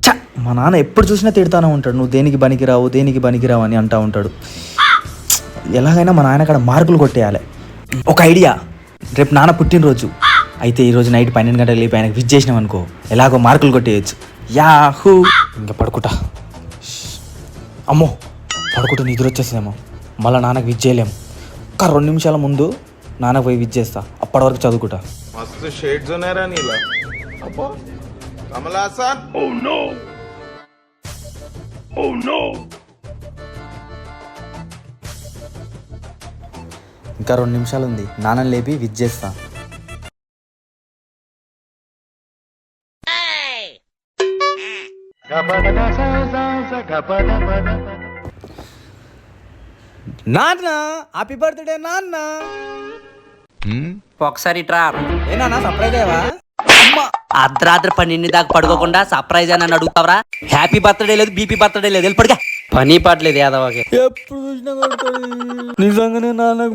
చ మా నాన్న ఎప్పుడు చూసినా తిడతానే ఉంటాడు, నువ్వు దేనికి పనికిరావు దేనికి పనికిరావు అని అంటూ ఉంటాడు. ఎలాగైనా మా నాన్న కాడ మార్కులు కొట్టేయాలి. ఒక ఐడియా, రేపు నాన్న పుట్టినరోజు అయితే ఈరోజు నైట్ 12 గంటలకు లేపి ఆయనకు విజ్ చేసినాం అనుకో, ఎలాగో మార్కులు కొట్టేయచ్చు. యాహూ. ఇంకా పడుకుంటా. అమ్మో పడుకుంటూ నిద్ర వచ్చేసేమో, మళ్ళీ నాన్నకు విజ్ చేయలేము. ఒక 2 నిమిషాల ముందు నాన్నకు పోయి విజ్ చేస్తా, అప్పటి వరకు చదువుకుంటా. मस्त शेड्स ఉన్నాయరా నీలా. అబ్బో Kamal Haasan. Oh no oh no. ఇంకా 2 నిమిషాలు ఉంది, నాన్నని లేపి విజ్ చేస్తా. నాన్న హ్యాపీ బర్త్డే నాన్న. ఒకసారి ట్రా. ఏ నాన్న సర్ప్రైజ్ అయ్యావా? అర్ధరాత్రి 12 దాకా పడుకోకుండా సర్ప్రైజ్ అని నన్ను అడుగుతావరా? హ్యాపీ బర్త్డే లేదు, బీపీ బర్త్డే లేదు, వెళ్ళి పడుగా. పని పట్టలేదు యాదవకి. ఎప్పుడు చూసినా నిజంగానే నాన్నకు